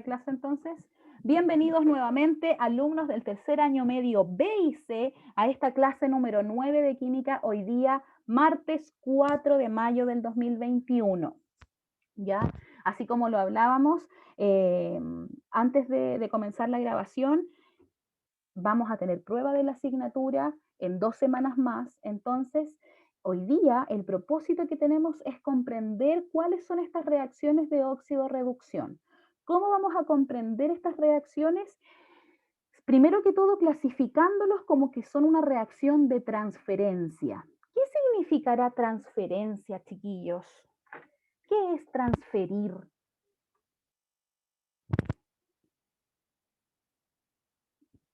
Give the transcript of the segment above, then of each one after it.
clase entonces. Bienvenidos nuevamente, alumnos del tercer año medio B y C, a esta clase número 9 de química, hoy día, martes 4 de mayo del 2021. ¿Ya? Así como lo hablábamos, antes de comenzar la grabación, vamos a tener prueba de la asignatura en 2 semanas más, entonces hoy día el propósito que tenemos es comprender cuáles son estas reacciones de óxido-reducción. ¿Cómo vamos a comprender estas reacciones? Primero que todo, clasificándolos como que son una reacción de transferencia. ¿Qué significará transferencia, chiquillos? ¿Qué es transferir?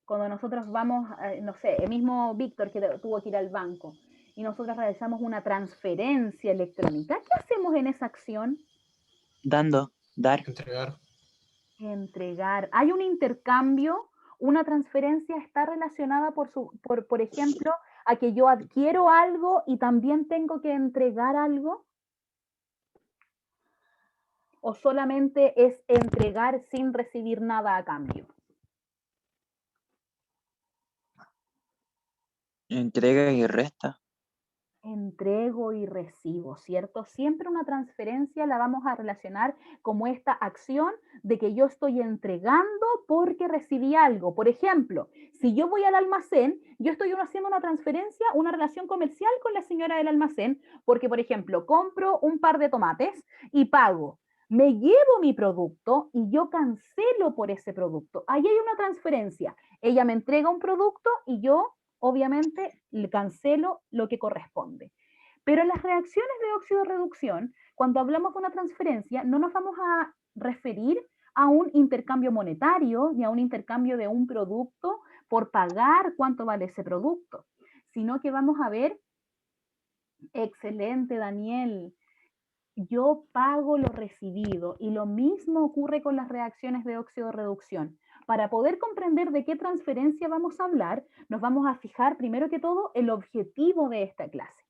Cuando nosotros vamos, no sé, el mismo Víctor que tuvo que ir al banco y nosotros realizamos una transferencia electrónica, ¿qué hacemos en esa acción? Dando, dar. Entregar. Entregar. Hay un intercambio, una transferencia está relacionada por ejemplo, a que yo adquiero algo y también tengo que entregar algo. ¿O solamente es entregar sin recibir nada a cambio? Entrega y resta. Entrego y recibo, ¿cierto? Siempre una transferencia la vamos a relacionar como esta acción de que yo estoy entregando porque recibí algo. Por ejemplo, si yo voy al almacén, yo estoy haciendo una transferencia, una relación comercial con la señora del almacén, porque, por ejemplo, compro un par de tomates y pago. Me llevo mi producto y yo cancelo por ese producto. Ahí hay una transferencia. Ella me entrega un producto y yo obviamente le cancelo lo que corresponde. Pero en las reacciones de óxido-reducción, cuando hablamos de una transferencia, no nos vamos a referir a un intercambio monetario ni a un intercambio de un producto por pagar cuánto vale ese producto, sino que vamos a ver, excelente Daniel, yo pago lo recibido y lo mismo ocurre con las reacciones de óxido-reducción. Para poder comprender de qué transferencia vamos a hablar, nos vamos a fijar primero que todo el objetivo de esta clase.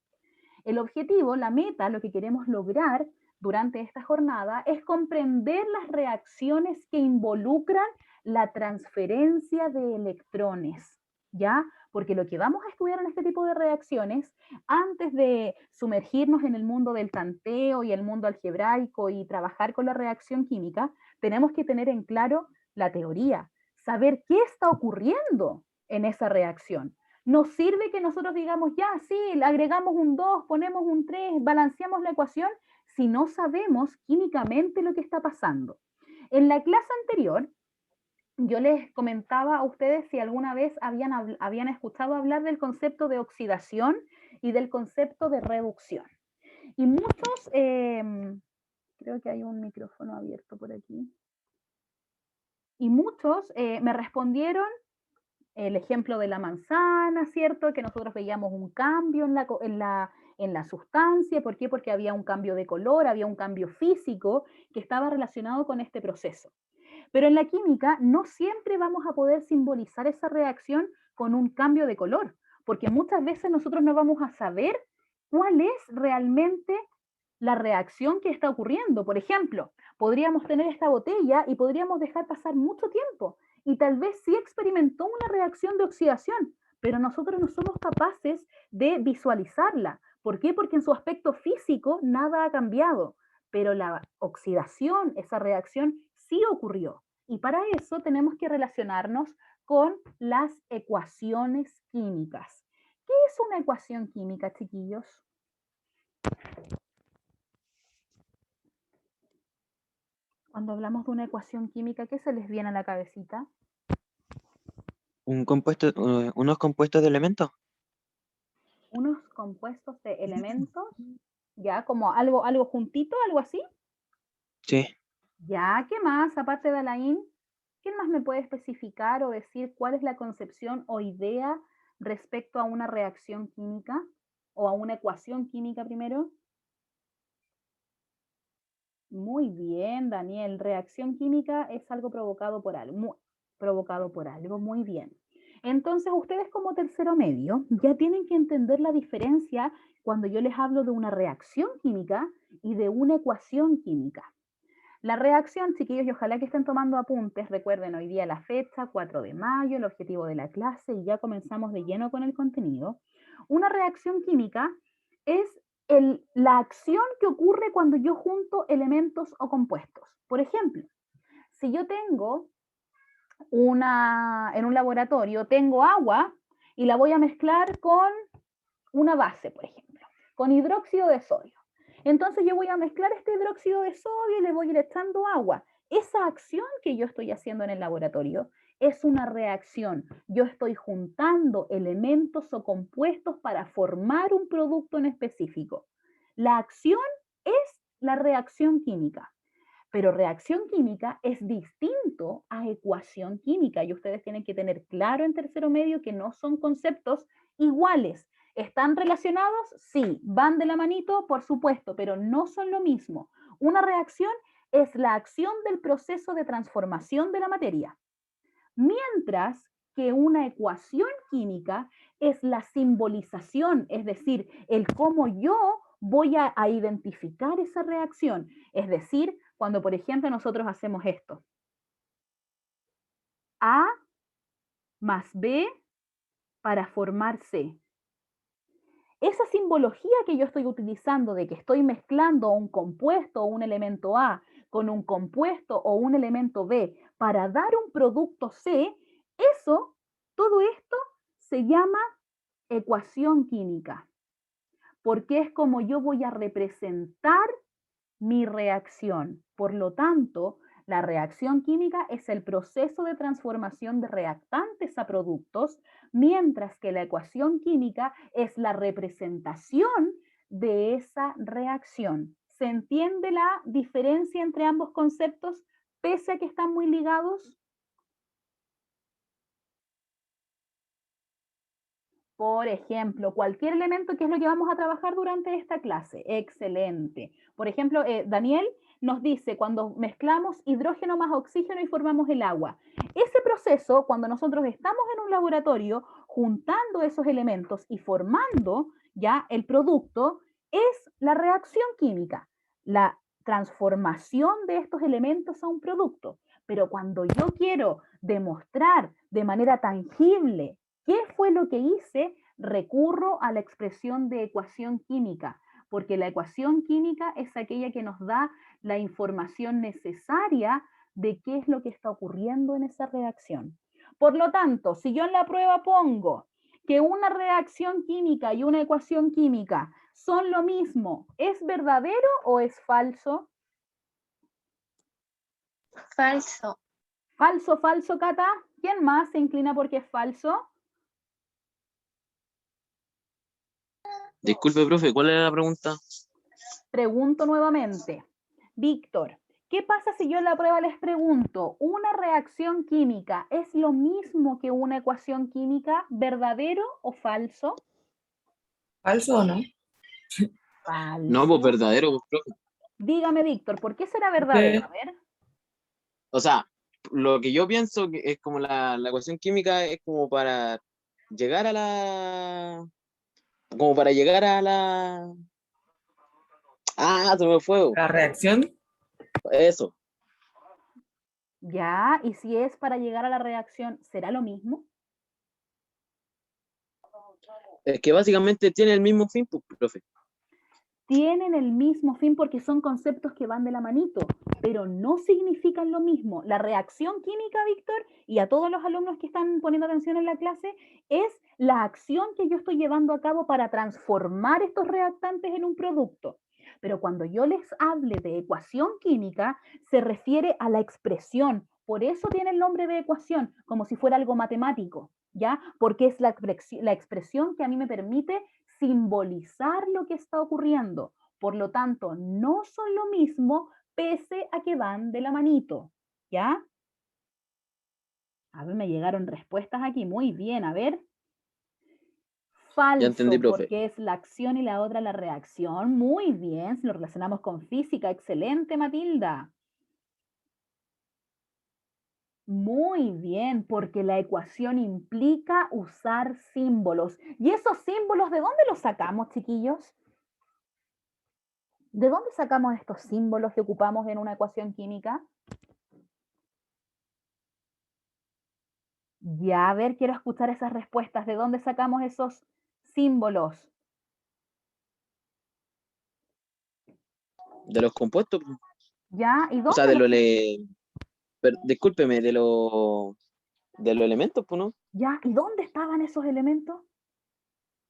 El objetivo, la meta, lo que queremos lograr durante esta jornada es comprender las reacciones que involucran la transferencia de electrones, ¿ya? Porque lo que vamos a estudiar en este tipo de reacciones, antes de sumergirnos en el mundo del tanteo y el mundo algebraico y trabajar con la reacción química, tenemos que tener en claro la teoría, saber qué está ocurriendo en esa reacción. Nos sirve que nosotros digamos, ya, sí, le agregamos un 2, ponemos un 3, balanceamos la ecuación, si no sabemos químicamente lo que está pasando. En la clase anterior, yo les comentaba a ustedes si alguna vez habían escuchado hablar del concepto de oxidación y del concepto de reducción. Y muchos, creo que hay un micrófono abierto por aquí, y muchos me respondieron el ejemplo de la manzana, ¿cierto? Que nosotros veíamos un cambio en la sustancia. ¿Por qué? Porque había un cambio de color, había un cambio físico que estaba relacionado con este proceso. Pero en la química no siempre vamos a poder simbolizar esa reacción con un cambio de color, porque muchas veces nosotros no vamos a saber cuál es realmente la reacción que está ocurriendo. Por ejemplo, podríamos tener esta botella y podríamos dejar pasar mucho tiempo y tal vez sí experimentó una reacción de oxidación, pero nosotros no somos capaces de visualizarla. ¿Por qué? Porque en su aspecto físico nada ha cambiado, pero la oxidación, esa reacción sí ocurrió. Y para eso tenemos que relacionarnos con las ecuaciones químicas. ¿Qué es una ecuación química, chiquillos? Cuando hablamos de una ecuación química, ¿qué se les viene a la cabecita? Unos compuestos de elementos. Unos compuestos de elementos, ya como algo juntito, algo así. Sí. Ya, ¿qué más? Aparte de Alain, ¿quién más me puede especificar o decir cuál es la concepción o idea respecto a una reacción química o a una ecuación química primero? Muy bien, Daniel. Reacción química es algo provocado por algo, muy bien. Entonces, ustedes como tercero medio ya tienen que entender la diferencia cuando yo les hablo de una reacción química y de una ecuación química. La reacción, chiquillos, y ojalá que estén tomando apuntes, recuerden hoy día la fecha, 4 de mayo, el objetivo de la clase, y ya comenzamos de lleno con el contenido. Una reacción química es la acción que ocurre cuando yo junto elementos o compuestos. Por ejemplo, si yo tengo en un laboratorio, tengo agua y la voy a mezclar con una base, por ejemplo, con hidróxido de sodio. Entonces yo voy a mezclar este hidróxido de sodio y le voy a ir echando agua. Esa acción que yo estoy haciendo en el laboratorio es una reacción. Yo estoy juntando elementos o compuestos para formar un producto en específico. La acción es la reacción química. Pero reacción química es distinto a ecuación química y ustedes tienen que tener claro en tercero medio que no son conceptos iguales. ¿Están relacionados? Sí. ¿Van de la manito? Por supuesto, pero no son lo mismo. Una reacción es la acción del proceso de transformación de la materia, mientras que una ecuación química es la simbolización, es decir, el cómo yo voy a identificar esa reacción. Es decir, cuando por ejemplo nosotros hacemos esto. A más B para formar C. Esa simbología que yo estoy utilizando de que estoy mezclando un compuesto o un elemento A con un compuesto o un elemento B para dar un producto C, todo esto se llama ecuación química, porque es como yo voy a representar mi reacción. Por lo tanto, la reacción química es el proceso de transformación de reactantes a productos, mientras que la ecuación química es la representación de esa reacción. ¿Se entiende la diferencia entre ambos conceptos, pese a que están muy ligados? Por ejemplo, cualquier elemento que es lo que vamos a trabajar durante esta clase. Excelente. Por ejemplo, Daniel nos dice, cuando mezclamos hidrógeno más oxígeno y formamos el agua. Ese proceso, cuando nosotros estamos en un laboratorio juntando esos elementos y formando ya el producto, es la reacción química, la transformación de estos elementos a un producto. Pero cuando yo quiero demostrar de manera tangible ¿qué fue lo que hice? Recurro a la expresión de ecuación química, porque la ecuación química es aquella que nos da la información necesaria de qué es lo que está ocurriendo en esa reacción. Por lo tanto, si yo en la prueba pongo que una reacción química y una ecuación química son lo mismo, ¿es verdadero o es falso? Falso. Falso, falso, Cata. ¿Quién más se inclina porque es falso? Disculpe, profe, ¿cuál era la pregunta? Pregunto nuevamente. Víctor, ¿qué pasa si yo en la prueba les pregunto, ¿una reacción química es lo mismo que una ecuación química, verdadero o falso? ¿Falso o no? No, pues Falso. verdadero, pues, profe. Dígame, Víctor, ¿por qué será verdadero? A ver. O sea, lo que yo pienso que es como la ecuación química es como para llegar a la... Como para llegar a la... Ah, se me fue. La reacción, Eso. Ya, y si es para llegar a la reacción, ¿será lo mismo? Es que básicamente tiene el mismo fin, pues, profe. Tienen el mismo fin porque son conceptos que van de la manito, pero no significan lo mismo. La reacción química, Víctor, y a todos los alumnos que están poniendo atención en la clase, es la acción que yo estoy llevando a cabo para transformar estos reactantes en un producto. Pero cuando yo les hable de ecuación química, se refiere a la expresión. Por eso tiene el nombre de ecuación, como si fuera algo matemático, ¿ya? Porque es la expresión que a mí me permite simbolizar lo que está ocurriendo. Por lo tanto, no son lo mismo pese a que van de la manito. ¿Ya? A ver, me llegaron respuestas aquí. Muy bien, a ver. Ya entendí, Falso, profe. porque es la acción y la otra la reacción. Muy bien, si lo relacionamos con física. Excelente, Matilda. Muy bien, porque la ecuación implica usar símbolos. ¿Y esos símbolos de dónde los sacamos, chiquillos? ¿De dónde sacamos estos símbolos que ocupamos en una ecuación química? Ya, a ver, quiero escuchar esas respuestas. ¿De dónde sacamos esos símbolos? De los compuestos, po. ¿Ya? ¿Y O sea, dónde los... discúlpeme, de los elementos, pues, ¿no? ¿Ya? ¿Y dónde estaban esos elementos?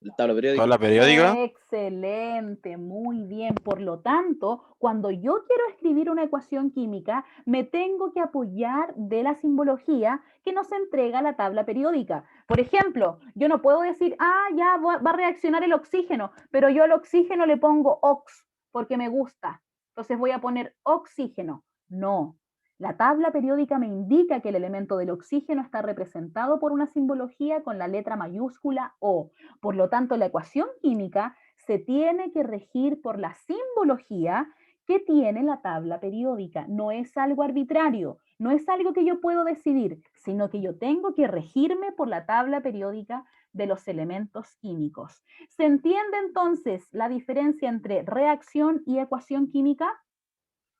El tabla periódica. Tabla periódica. Excelente, muy bien. Por lo tanto, cuando yo quiero escribir una ecuación química, me tengo que apoyar de la simbología que nos entrega la tabla periódica. Por ejemplo, yo no puedo decir, ya va a reaccionar el oxígeno, pero yo al oxígeno le pongo ox porque me gusta. Entonces voy a poner oxígeno. No. La tabla periódica me indica que el elemento del oxígeno está representado por una simbología con la letra mayúscula O. Por lo tanto, la ecuación química se tiene que regir por la simbología que tiene la tabla periódica. No es algo arbitrario, no es algo que yo puedo decidir, sino que yo tengo que regirme por la tabla periódica de los elementos químicos. ¿Se entiende entonces la diferencia entre reacción y ecuación química?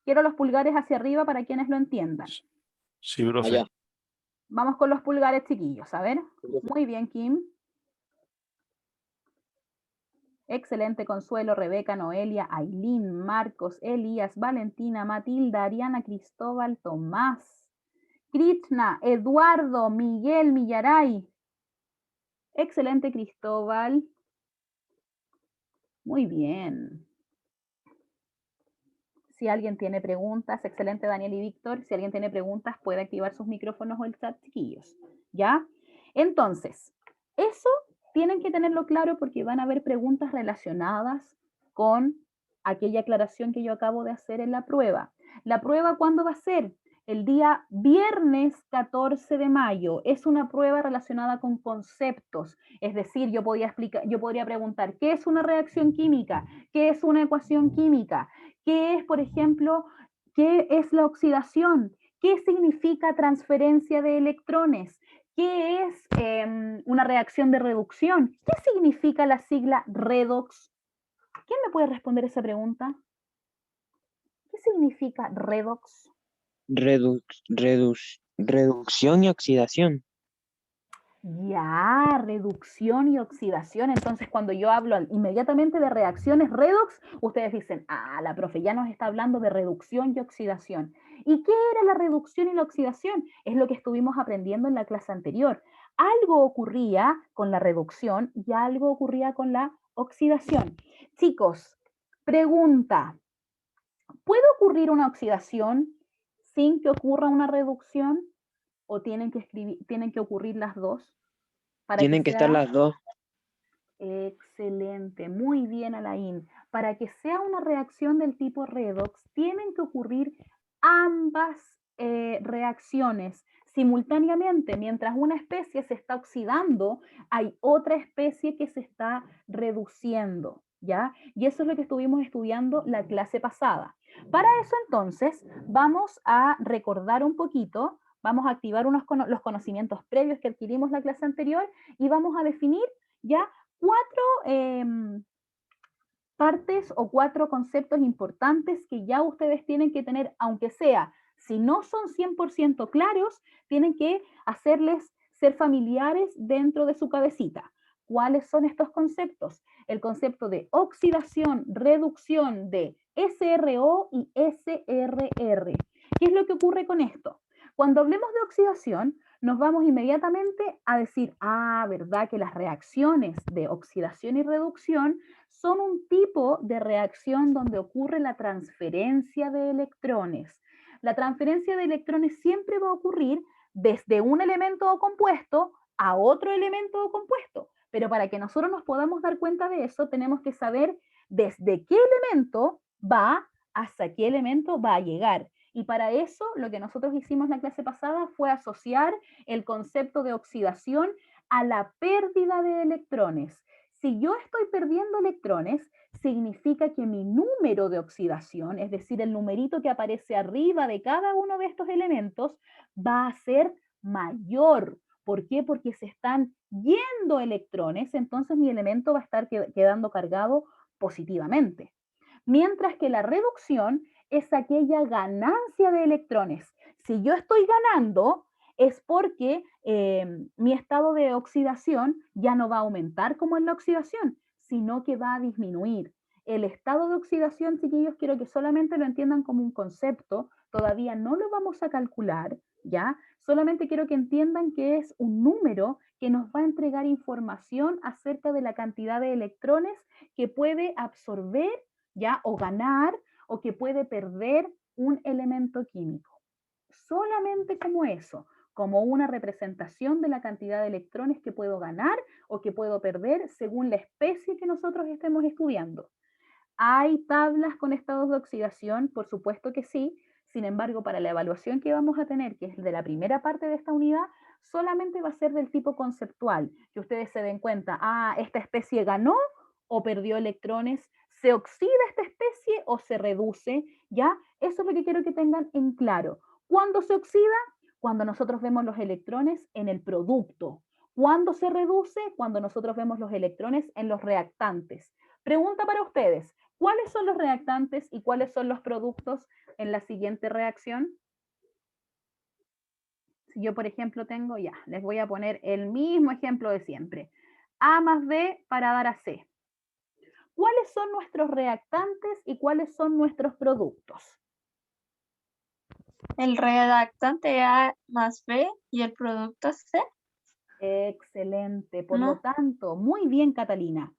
Quiero los pulgares hacia arriba para quienes lo entiendan. Sí, profe. Allá. Vamos con los pulgares, chiquillos. A ver. Muy bien, Kim. Excelente, Consuelo, Rebeca, Noelia, Ailín, Marcos, Elías, Valentina, Matilda, Ariana, Cristóbal, Tomás, Krishna, Eduardo, Miguel, Millaray. Excelente, Cristóbal. Muy bien. Si alguien tiene preguntas, excelente, Daniel y Víctor. Si alguien tiene preguntas, puede activar sus micrófonos o el chat, chiquillos. ¿Ya? Entonces, eso tienen que tenerlo claro porque van a haber preguntas relacionadas con aquella aclaración que yo acabo de hacer en la prueba. ¿La prueba cuándo va a ser? El día viernes 14 de mayo. Es una prueba relacionada con conceptos. Es decir, yo podría preguntar, ¿qué es una reacción química? ¿Qué es una ecuación química? ¿Qué es, por ejemplo, qué es la oxidación? ¿Qué significa transferencia de electrones? ¿Qué es una reacción de reducción? ¿Qué significa la sigla redox? ¿Quién me puede responder esa pregunta? ¿Qué significa redox? Reducción y oxidación. Ya, reducción y oxidación. Entonces, cuando yo hablo inmediatamente de reacciones redox, ustedes dicen, la profe ya nos está hablando de reducción y oxidación. ¿Y qué era la reducción y la oxidación? Es lo que estuvimos aprendiendo en la clase anterior. Algo ocurría con la reducción y algo ocurría con la oxidación. Chicos, pregunta, ¿puede ocurrir una oxidación sin que ocurra una reducción? ¿O tienen que ocurrir las dos? Tienen que estar las dos. Excelente, muy bien, Alain. Para que sea una reacción del tipo redox, tienen que ocurrir ambas reacciones simultáneamente. Mientras una especie se está oxidando, hay otra especie que se está reduciendo, ¿ya? Y eso es lo que estuvimos estudiando la clase pasada. Para eso, entonces, vamos a recordar un poquito, vamos a activar los conocimientos previos que adquirimos la clase anterior y vamos a definir ya 4 partes o 4 conceptos importantes que ya ustedes tienen que tener, aunque sea, si no son 100% claros, tienen que hacerles ser familiares dentro de su cabecita. ¿Cuáles son estos conceptos? El concepto de oxidación, reducción de SRO y SRR. ¿Qué es lo que ocurre con esto? Cuando hablemos de oxidación, nos vamos inmediatamente a decir, ¿verdad? Que las reacciones de oxidación y reducción son un tipo de reacción donde ocurre la transferencia de electrones. La transferencia de electrones siempre va a ocurrir desde un elemento o compuesto a otro elemento o compuesto. Pero para que nosotros nos podamos dar cuenta de eso, tenemos que saber desde qué elemento va hasta qué elemento va a llegar. Y para eso, lo que nosotros hicimos en la clase pasada fue asociar el concepto de oxidación a la pérdida de electrones. Si yo estoy perdiendo electrones, significa que mi número de oxidación, es decir, el numerito que aparece arriba de cada uno de estos elementos, va a ser mayor. ¿Por qué? Porque se están yendo electrones, entonces mi elemento va a estar quedando cargado positivamente. Mientras que la reducción es aquella ganancia de electrones. Si yo estoy ganando, es porque mi estado de oxidación ya no va a aumentar como en la oxidación, sino que va a disminuir. El estado de oxidación, chiquillos, quiero que solamente lo entiendan como un concepto, todavía no lo vamos a calcular, ¿ya? Solamente quiero que entiendan que es un número que nos va a entregar información acerca de la cantidad de electrones que puede absorber, ¿ya? O ganar, o que puede perder un elemento químico. Solamente como eso, como una representación de la cantidad de electrones que puedo ganar o que puedo perder según la especie que nosotros estemos estudiando. ¿Hay tablas con estados de oxidación? Por supuesto que sí. Sin embargo, para la evaluación que vamos a tener, que es de la primera parte de esta unidad, solamente va a ser del tipo conceptual, que ustedes se den cuenta, esta especie ganó o perdió electrones, se oxida esta especie o se reduce, ¿ya? Eso es lo que quiero que tengan en claro. ¿Cuándo se oxida? Cuando nosotros vemos los electrones en el producto. ¿Cuándo se reduce? Cuando nosotros vemos los electrones en los reactantes. Pregunta para ustedes, ¿cuáles son los reactantes y cuáles son los productos en la siguiente reacción? Si yo, por ejemplo, tengo ya, les voy a poner el mismo ejemplo de siempre. A más B para dar a C. ¿Cuáles son nuestros reactantes y cuáles son nuestros productos? El reactante A más B y el producto C. Excelente. Por lo No. tanto, muy bien, Catalina.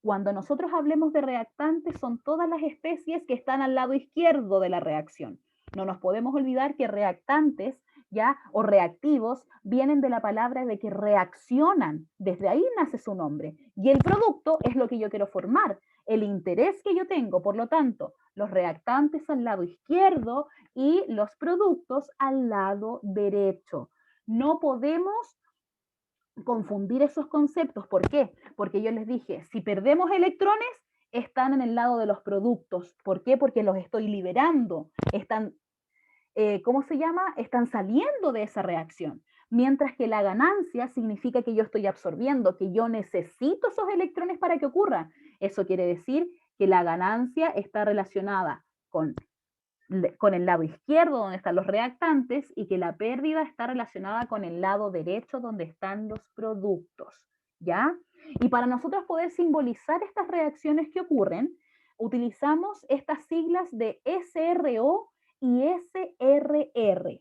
Cuando nosotros hablemos de reactantes, son todas las especies que están al lado izquierdo de la reacción. No nos podemos olvidar que reactantes, ya, o reactivos, vienen de la palabra de que reaccionan. Desde ahí nace su nombre. Y el producto es lo que yo quiero formar, el interés que yo tengo. Por lo tanto, los reactantes al lado izquierdo y los productos al lado derecho. No podemos confundir esos conceptos. ¿Por qué? Porque yo les dije, si perdemos electrones, están en el lado de los productos. ¿Por qué? Porque los estoy liberando. Están, ¿cómo se llama? Están saliendo de esa reacción. Mientras que la ganancia significa que yo estoy absorbiendo, que yo necesito esos electrones para que ocurran. Eso quiere decir que la ganancia está relacionada con el lado izquierdo donde están los reactantes y que la pérdida está relacionada con el lado derecho donde están los productos, ¿ya? Y para nosotros poder simbolizar estas reacciones que ocurren, utilizamos estas siglas de SRO y SRR.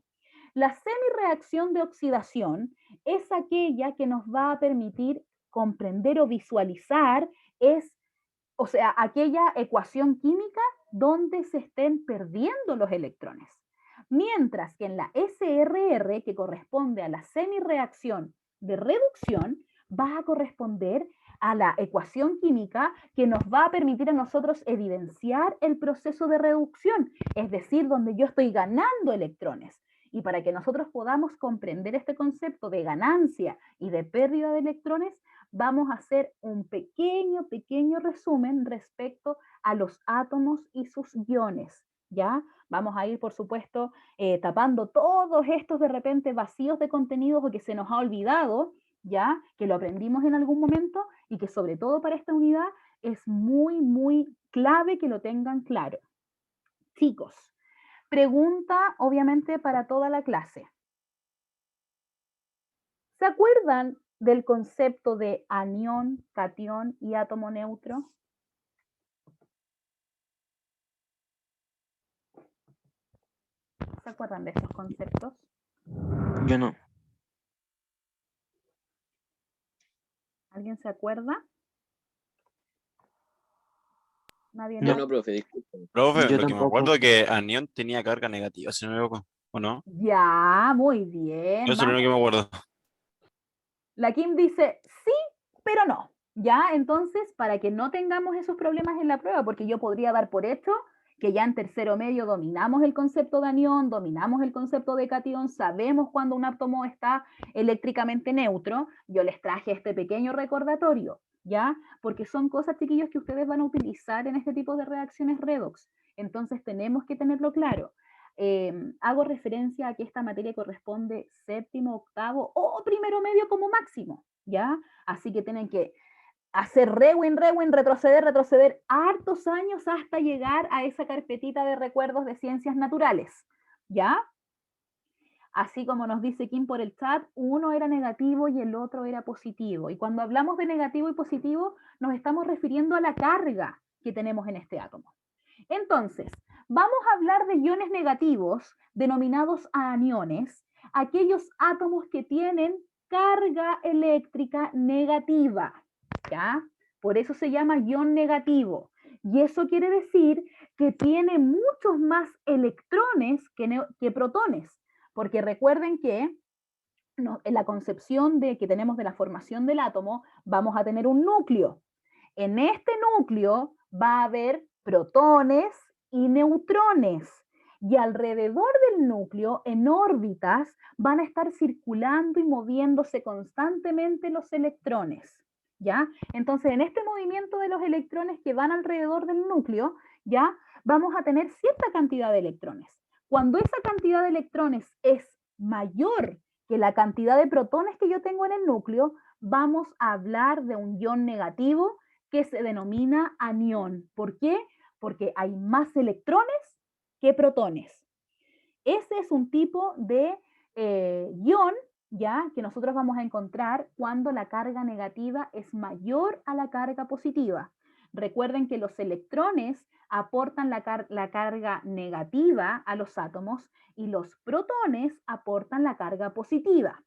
La semireacción de oxidación es aquella que nos va a permitir comprender o visualizar, o sea, aquella ecuación química donde se estén perdiendo los electrones. Mientras que en la SRR, que corresponde a la semireacción de reducción, va a corresponder a la ecuación química que nos va a permitir a nosotros evidenciar el proceso de reducción, es decir, donde yo estoy ganando electrones. Y para que nosotros podamos comprender este concepto de ganancia y de pérdida de electrones, vamos a hacer un pequeño resumen respecto a los átomos y sus iones, ¿ya? Vamos a ir, por supuesto, tapando todos estos de repente vacíos de contenido porque se nos ha olvidado, ¿ya? Que lo aprendimos en algún momento y que sobre todo para esta unidad es muy clave que lo tengan claro. Chicos, pregunta obviamente para toda la clase. ¿Se acuerdan del concepto de anión, catión y átomo neutro? ¿Se acuerdan de esos conceptos? Yo no. ¿Alguien se acuerda? Nadie Yo no. no, profe, disculpen. Profe, Yo lo que me tampoco. acuerdo es que anión tenía carga negativa, si no me equivoco, ¿o no? Ya, muy bien. Eso es lo único que me acuerdo. La Kim dice sí, pero no. Ya, entonces, para que no tengamos esos problemas en la prueba, porque yo podría dar por hecho que ya en tercero medio dominamos el concepto de anión, dominamos el concepto de catión, sabemos cuando un átomo está eléctricamente neutro, yo les traje este pequeño recordatorio, ¿ya? Porque son cosas, chiquillos, que ustedes van a utilizar en este tipo de reacciones redox. Entonces, tenemos que tenerlo claro. Hago referencia a que esta materia corresponde séptimo, octavo o primero medio como máximo, ¿ya? Así que tienen que hacer rewind, retroceder hartos años hasta llegar a esa carpetita de recuerdos de ciencias naturales, ¿ya? Así como nos dice Kim por el chat, uno era negativo y el otro era positivo. Y cuando hablamos de negativo y positivo, nos estamos refiriendo a la carga que tenemos en este átomo. Entonces, vamos a hablar de iones negativos, denominados aniones, aquellos átomos que tienen carga eléctrica negativa, ¿ya? Por eso se llama ion negativo. Y eso quiere decir que tiene muchos más electrones que protones. Porque recuerden que en la concepción que tenemos de la formación del átomo, vamos a tener un núcleo. En este núcleo va a haber protones y neutrones. Y alrededor del núcleo, en órbitas, van a estar circulando y moviéndose constantemente los electrones, ¿ya? Entonces, en este movimiento de los electrones que van alrededor del núcleo, ¿ya? Vamos a tener cierta cantidad de electrones. Cuando esa cantidad de electrones es mayor que la cantidad de protones que yo tengo en el núcleo, vamos a hablar de un ion negativo que se denomina anión. ¿Por qué? Porque hay más electrones que protones. Ese es un tipo de ion, ¿ya? Que nosotros vamos a encontrar cuando la carga negativa es mayor a la carga positiva. Recuerden que los electrones aportan la carga negativa a los átomos y los protones aportan la carga positiva.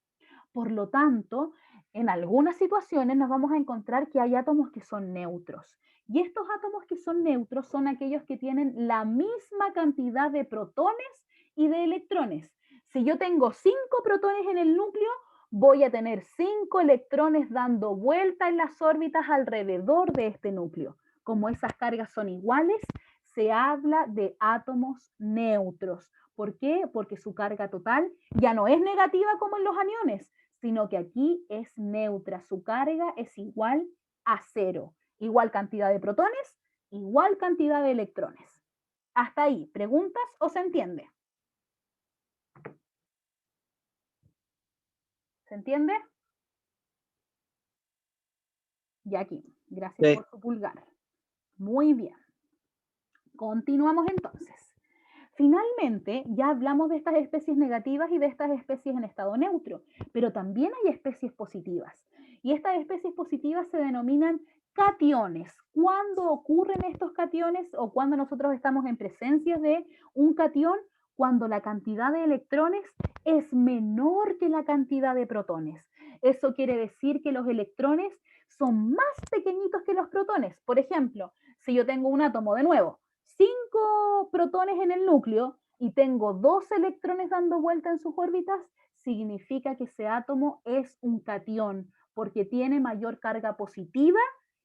Por lo tanto, en algunas situaciones nos vamos a encontrar que hay átomos que son neutros. Y estos átomos que son neutros son aquellos que tienen la misma cantidad de protones y de electrones. Si yo tengo 5 protones en el núcleo, voy a tener 5 electrones dando vuelta en las órbitas alrededor de este núcleo. Como esas cargas son iguales, se habla de átomos neutros. ¿Por qué? Porque su carga total ya no es negativa como en los aniones, sino que aquí es neutra. Su carga es igual a 0. Igual cantidad de protones, igual cantidad de electrones. Hasta ahí, ¿preguntas o se entiende? ¿Se entiende? Y aquí, gracias Sí. por su pulgar. Muy bien. Continuamos entonces. Finalmente, ya hablamos de estas especies negativas y de estas especies en estado neutro, pero también hay especies positivas. Y estas especies positivas se denominan cationes. ¿Cuándo ocurren estos cationes o cuando nosotros estamos en presencia de un catión? Cuando la cantidad de electrones es menor que la cantidad de protones. Eso quiere decir que los electrones son más pequeñitos que los protones. Por ejemplo, si yo tengo un átomo de nuevo, 5 protones en el núcleo y tengo 2 electrones dando vuelta en sus órbitas, significa que ese átomo es un catión, porque tiene mayor carga positiva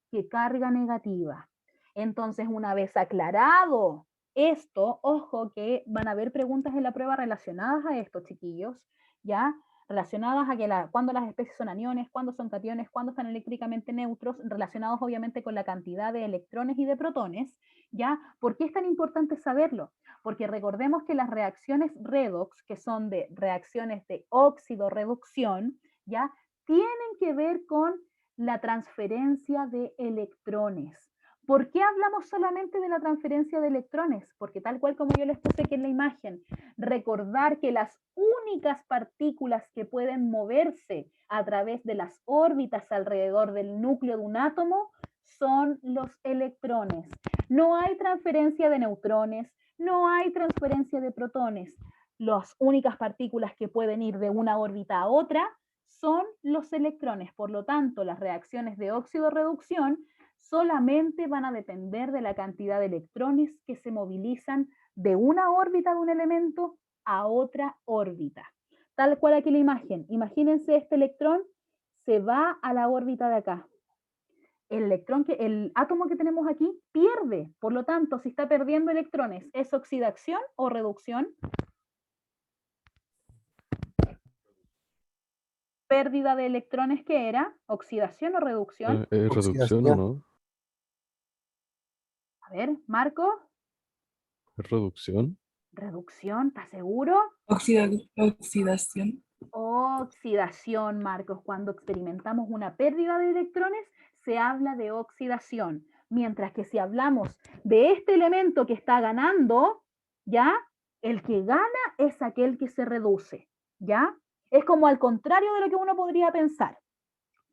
que carga negativa. Entonces, una vez aclarado esto, ojo que van a haber preguntas en la prueba relacionadas a esto, chiquillos, ¿ya? Relacionadas a que cuándo las especies son aniones, cuándo son cationes, cuándo están eléctricamente neutros, relacionados obviamente con la cantidad de electrones y de protones, ¿ya? ¿Por qué es tan importante saberlo? Porque recordemos que las reacciones redox, que son de reacciones de óxido-reducción, ¿ya? Tienen que ver con la transferencia de electrones. ¿Por qué hablamos solamente de la transferencia de electrones? Porque tal cual como yo les puse aquí en la imagen, recordar que las únicas partículas que pueden moverse a través de las órbitas alrededor del núcleo de un átomo son los electrones. No hay transferencia de neutrones, no hay transferencia de protones. Las únicas partículas que pueden ir de una órbita a otra son los electrones. Por lo tanto, las reacciones de óxido-reducción solamente van a depender de la cantidad de electrones que se movilizan de una órbita de un elemento a otra órbita. Tal cual aquí la imagen. Imagínense este electrón se va a la órbita de acá. El átomo que tenemos aquí pierde. Por lo tanto, si está perdiendo electrones, ¿es oxidación o reducción? Pérdida de electrones, ¿qué era? ¿Oxidación o reducción? ¿Reducción o no? A ver, Marco. ¿Es reducción? ¿Reducción? ¿Estás seguro? Oxidación. Oxidación, Marcos. Cuando experimentamos una pérdida de electrones, se habla de oxidación. Mientras que si hablamos de este elemento que está ganando, ¿ya? El que gana es aquel que se reduce, ¿ya? Es como al contrario de lo que uno podría pensar.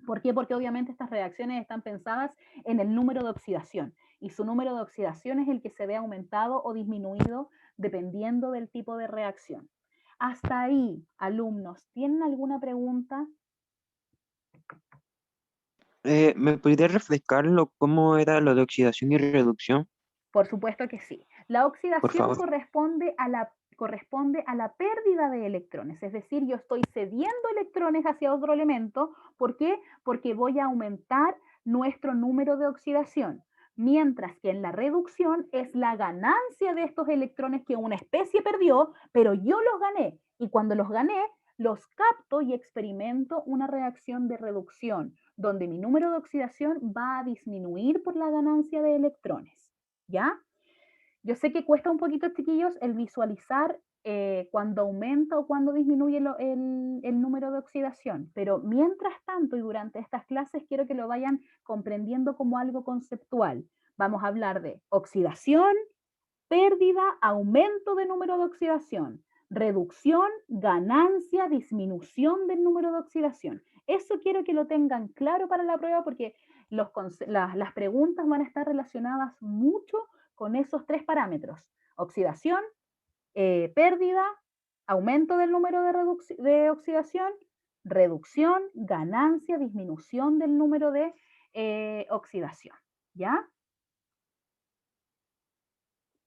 ¿Por qué? Porque obviamente estas reacciones están pensadas en el número de oxidación y su número de oxidación es el que se ve aumentado o disminuido dependiendo del tipo de reacción. Hasta ahí, alumnos, ¿tienen alguna pregunta? ¿Me podría refrescar cómo era lo de oxidación y reducción, Por supuesto que sí. La por oxidación favor? corresponde a la pérdida de electrones, es decir, yo estoy cediendo electrones hacia otro elemento. ¿Por qué? Porque voy a aumentar nuestro número de oxidación, mientras que en la reducción es la ganancia de estos electrones que una especie perdió, pero yo los gané, y cuando los gané, los capto y experimento una reacción de reducción, donde mi número de oxidación va a disminuir por la ganancia de electrones, ¿ya? Yo sé que cuesta un poquito, chiquillos, el visualizar cuando aumenta o cuando disminuye el número de oxidación, pero mientras tanto y durante estas clases quiero que lo vayan comprendiendo como algo conceptual. Vamos a hablar de oxidación, pérdida, aumento de número de oxidación, reducción, ganancia, disminución del número de oxidación. Eso quiero que lo tengan claro para la prueba porque las preguntas van a estar relacionadas mucho con esos tres parámetros: oxidación, pérdida, aumento del número de oxidación, reducción, ganancia, disminución del número de oxidación. ¿Ya?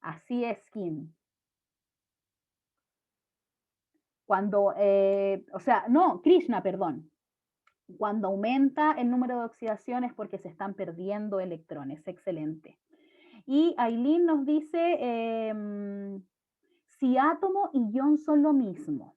Así es, Kim. Cuando, Krishna, perdón. Cuando aumenta el número de oxidaciones porque se están perdiendo electrones. Excelente. Y Aileen nos dice si átomo y ion son lo mismo.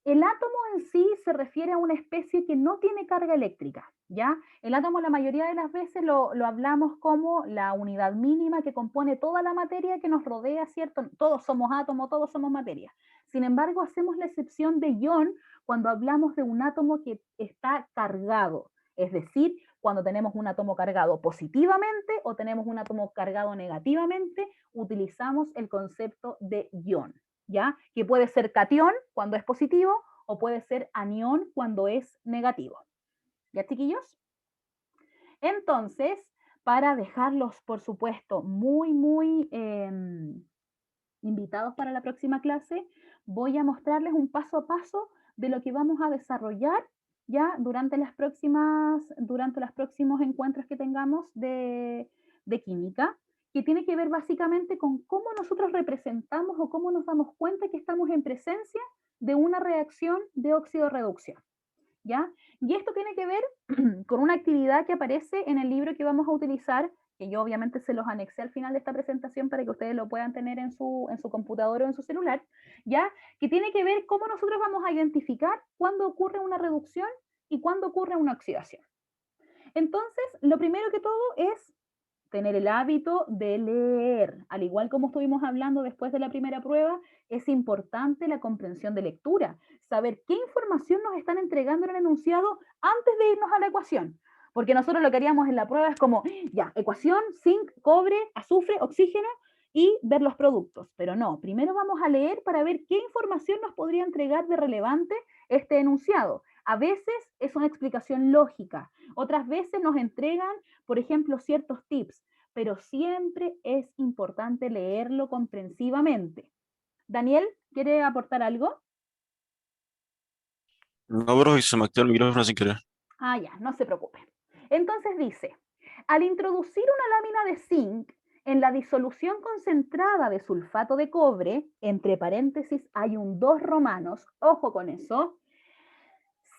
El átomo en sí se refiere a una especie que no tiene carga eléctrica, ¿ya? El átomo la mayoría de las veces lo hablamos como la unidad mínima que compone toda la materia que nos rodea, ¿cierto? Todos somos átomos, todos somos materia. Sin embargo, hacemos la excepción de ion cuando hablamos de un átomo que está cargado, es decir, cuando tenemos un átomo cargado positivamente o tenemos un átomo cargado negativamente, utilizamos el concepto de ion. ¿Ya? Que puede ser catión cuando es positivo o puede ser anión cuando es negativo. ¿Ya, chiquillos? Entonces, para dejarlos, por supuesto, muy invitados para la próxima clase, voy a mostrarles un paso a paso de lo que vamos a desarrollar ya durante los próximos encuentros que tengamos de química, que tiene que ver básicamente con cómo nosotros representamos o cómo nos damos cuenta que estamos en presencia de una reacción de óxido-reducción, ¿ya? Y esto tiene que ver con una actividad que aparece en el libro que vamos a utilizar, que yo obviamente se los anexé al final de esta presentación para que ustedes lo puedan tener en su computador o en su celular, ¿ya? Que tiene que ver cómo nosotros vamos a identificar cuándo ocurre una reducción y cuándo ocurre una oxidación. Entonces, lo primero que todo es tener el hábito de leer. Al igual como estuvimos hablando después de la primera prueba, es importante la comprensión de lectura, saber qué información nos están entregando en el enunciado antes de irnos a la ecuación. Porque nosotros lo que haríamos en la prueba es como, ya, ecuación, zinc, cobre, azufre, oxígeno y ver los productos. Pero no, primero vamos a leer para ver qué información nos podría entregar de relevante este enunciado. A veces es una explicación lógica, otras veces nos entregan, por ejemplo, ciertos tips, pero siempre es importante leerlo comprensivamente. Daniel, ¿quiere aportar algo? No, bro, y se me activó el micrófono sin querer. Ah, ya, no se preocupe. Entonces dice, al introducir una lámina de zinc en la disolución concentrada de sulfato de cobre, entre paréntesis hay un 2 romanos, ojo con eso,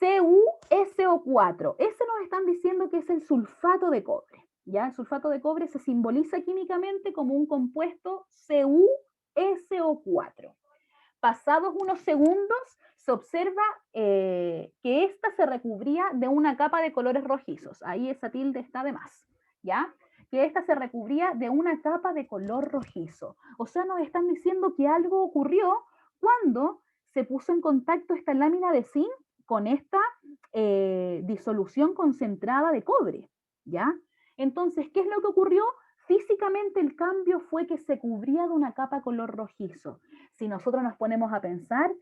CuSO4. Ese nos están diciendo que es el sulfato de cobre. ¿Ya? El sulfato de cobre se simboliza químicamente como un compuesto CuSO4. Pasados unos segundos, se observa que ésta se recubría de una capa de colores rojizos. Ahí esa tilde está de más. ¿Ya? Que ésta se recubría de una capa de color rojizo. O sea, nos están diciendo que algo ocurrió cuando se puso en contacto esta lámina de zinc con esta disolución concentrada de cobre, ¿ya? Entonces, ¿qué es lo que ocurrió? Físicamente el cambio fue que se cubría de una capa color rojizo. Si nosotros nos ponemos a pensar,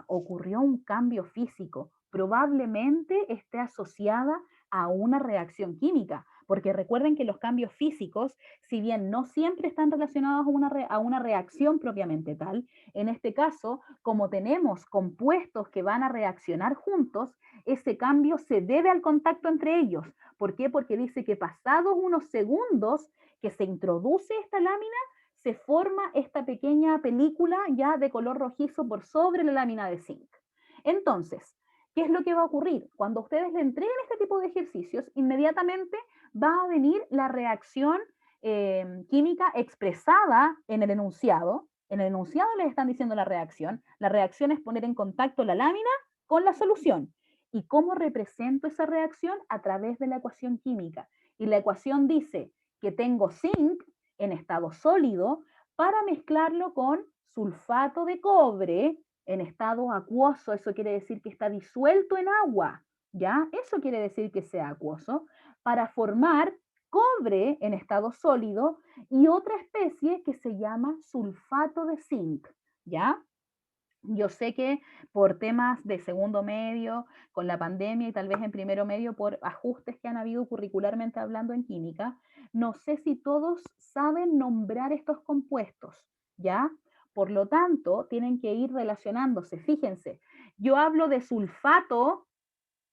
ocurrió un cambio físico, probablemente esté asociada a una reacción química, porque recuerden que los cambios físicos, si bien no siempre están relacionados a una reacción propiamente tal, en este caso, como tenemos compuestos que van a reaccionar juntos, ese cambio se debe al contacto entre ellos. ¿Por qué? Porque dice que pasados unos segundos que se introduce esta lámina, se forma esta pequeña película ya de color rojizo por sobre la lámina de zinc. Entonces, ¿qué es lo que va a ocurrir? Cuando ustedes le entreguen este tipo de ejercicios, inmediatamente va a venir la reacción química expresada en el enunciado. En el enunciado les están diciendo la reacción. La reacción es poner en contacto la lámina con la solución. ¿Y cómo represento esa reacción? A través de la ecuación química. Y la ecuación dice que tengo zinc en estado sólido para mezclarlo con sulfato de cobre en estado acuoso. Eso quiere decir que está disuelto en agua, ¿ya? Eso quiere decir que sea acuoso, para formar cobre en estado sólido y otra especie que se llama sulfato de zinc, ¿ya? Yo sé que por temas de segundo medio, con la pandemia y tal vez en primero medio por ajustes que han habido curricularmente hablando en química, no sé si todos saben nombrar estos compuestos, ¿ya? Por lo tanto, tienen que ir relacionándose. Fíjense, yo hablo de sulfato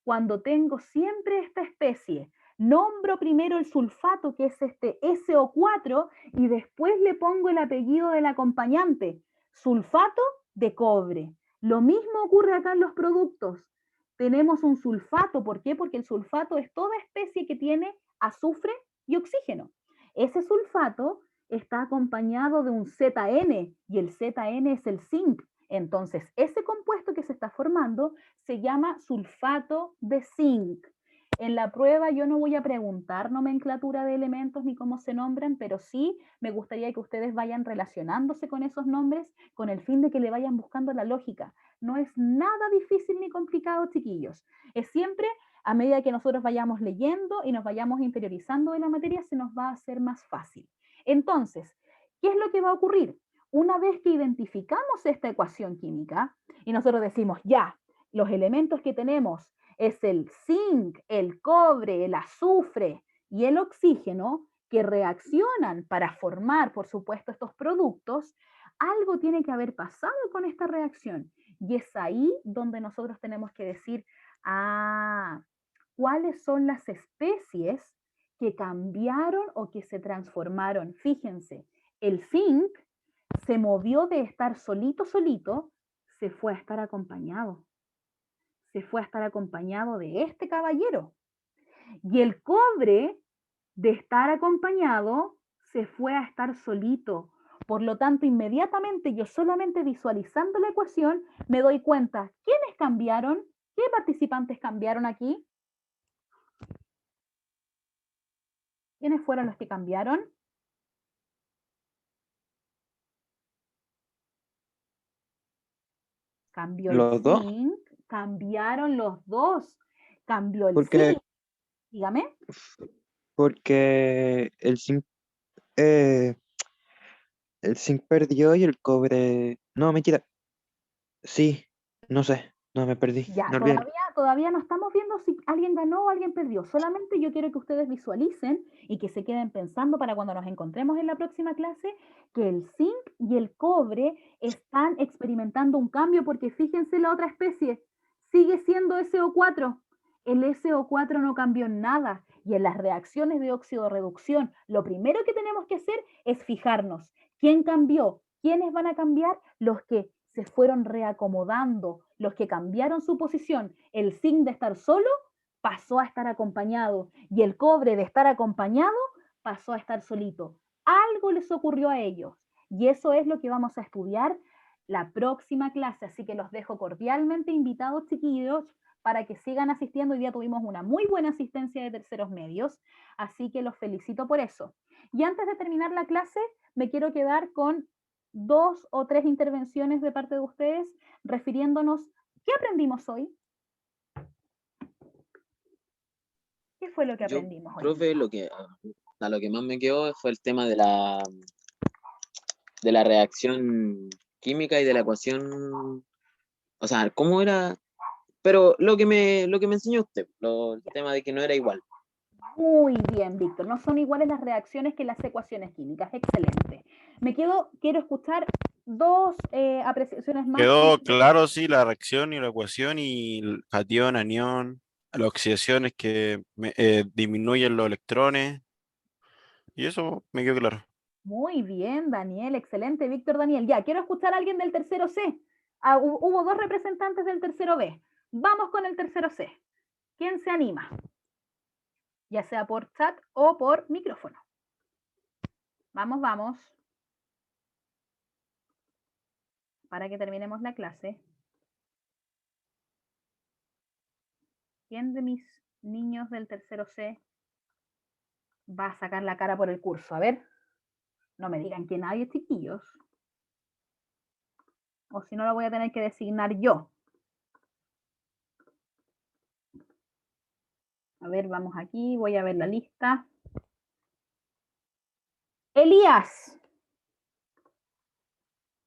cuando tengo siempre esta especie. Nombro primero el sulfato, que es este SO4, y después le pongo el apellido del acompañante, sulfato de cobre. Lo mismo ocurre acá en los productos. Tenemos un sulfato, ¿por qué? Porque el sulfato es toda especie que tiene azufre y oxígeno. Ese sulfato está acompañado de un ZN, y el ZN es el zinc. Entonces, ese compuesto que se está formando se llama sulfato de zinc. En la prueba yo no voy a preguntar nomenclatura de elementos ni cómo se nombran, pero sí me gustaría que ustedes vayan relacionándose con esos nombres con el fin de que le vayan buscando la lógica. No es nada difícil ni complicado, chiquillos. Es siempre a medida que nosotros vayamos leyendo y nos vayamos interiorizando de la materia, se nos va a hacer más fácil. Entonces, ¿qué es lo que va a ocurrir? Una vez que identificamos esta ecuación química y nosotros decimos, ya, los elementos que tenemos es el zinc, el cobre, el azufre y el oxígeno que reaccionan para formar, por supuesto, estos productos, algo tiene que haber pasado con esta reacción. Y es ahí donde nosotros tenemos que decir, ¿cuáles son las especies que cambiaron o que se transformaron? Fíjense, el zinc se movió de estar solito, se fue a estar acompañado. Se fue a estar acompañado de este caballero. Y el cobre, de estar acompañado, se fue a estar solito. Por lo tanto, inmediatamente yo solamente visualizando la ecuación me doy cuenta, ¿quiénes cambiaron? ¿Qué participantes cambiaron aquí? ¿Quiénes fueron los que cambiaron? Cambió el Los dos, zinc, cambiaron los dos. Cambió el porque, zinc, dígame. porque eh, el zinc perdió y el cobre. No, mentira. Sí, no sé, no me perdí. Ya, No olvidé. todavía no estamos viendo si alguien ganó o alguien perdió. Solamente yo quiero que ustedes visualicen y que se queden pensando para cuando nos encontremos en la próxima clase que el zinc y el cobre están experimentando un cambio porque fíjense la otra especie, sigue siendo SO4. El SO4 no cambió en nada y en las reacciones de óxido reducción lo primero que tenemos que hacer es fijarnos quién cambió, quiénes van a cambiar, los que se fueron reacomodando, los que cambiaron su posición. El zinc de estar solo pasó a estar acompañado y el cobre de estar acompañado pasó a estar solito. Algo les ocurrió a ellos y eso es lo que vamos a estudiar la próxima clase, así que los dejo cordialmente invitados, chiquillos, para que sigan asistiendo. Hoy día tuvimos una muy buena asistencia de terceros medios, así que los felicito por eso. Y antes de terminar la clase, me quiero quedar con 2 o 3 intervenciones de parte de ustedes refiriéndonos, ¿qué aprendimos hoy? ¿Qué fue lo que Yo, aprendimos hoy profe, día? a lo que más me quedó fue el tema de la reacción química y de la ecuación, o sea, cómo era, pero lo que me enseñó usted, el tema de que no era igual. Muy bien, Víctor. No son iguales las reacciones que las ecuaciones químicas. Excelente. Quiero escuchar dos apreciaciones más. Quedó claro, sí, la reacción y la ecuación y el cation, anión, la oxidación es que disminuyen los electrones y eso me quedó claro. Muy bien, Daniel. Excelente, Víctor Daniel. Ya, quiero escuchar a alguien del tercero C. Hubo dos representantes del tercero B. Vamos con el tercero C. ¿Quién se anima? Ya sea por chat o por micrófono. Vamos, vamos. Para que terminemos la clase. ¿Quién de mis niños del tercero C va a sacar la cara por el curso? A ver, no me digan que nadie, chiquillos. O si no, lo voy a tener que designar yo. A ver, vamos aquí, voy a ver la lista. Elías.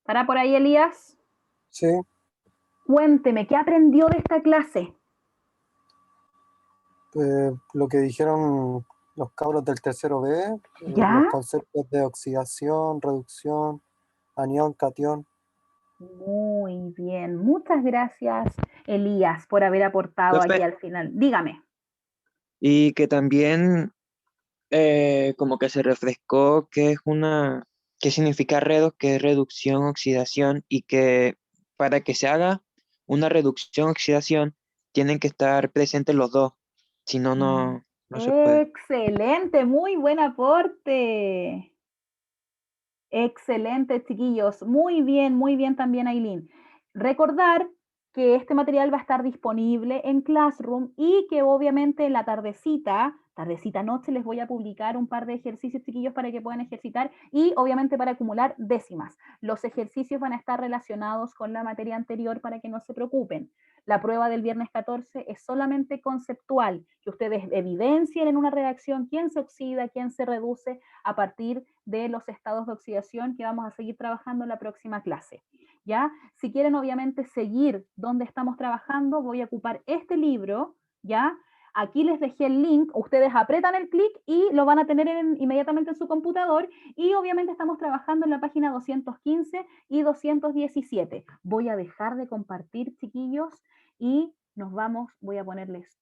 ¿Estará por ahí Elías? Sí, Cuénteme, ¿qué aprendió de esta clase? lo que dijeron los cabros del tercero B, ¿Ya? los conceptos de oxidación, reducción, anión, catión. Muy bien. Muchas gracias, Elías, por haber aportado aquí Profe, al final. Dígame. y que también como que se refrescó qué significa redox, que es reducción, oxidación, y que para que se haga una reducción, oxidación, tienen que estar presentes los dos, si no, no se puede. Excelente, muy buen aporte. Excelente, chiquillos. Muy bien también, Aileen. Recordar que este material va a estar disponible en Classroom y que obviamente en la tardecita noche, les voy a publicar un par de ejercicios, chiquillos, para que puedan ejercitar y obviamente para acumular décimas. Los ejercicios van a estar relacionados con la materia anterior para que no se preocupen. La prueba del viernes 14 es solamente conceptual, que ustedes evidencien en una reacción quién se oxida, quién se reduce a partir de los estados de oxidación que vamos a seguir trabajando en la próxima clase. ¿Ya? Si quieren obviamente seguir donde estamos trabajando, voy a ocupar este libro, ¿ya? Aquí les dejé el link, ustedes apretan el clic y lo van a tener inmediatamente en su computador y obviamente estamos trabajando en la página 215 y 217. Voy a dejar de compartir, chiquillos, y nos vamos, voy a ponerles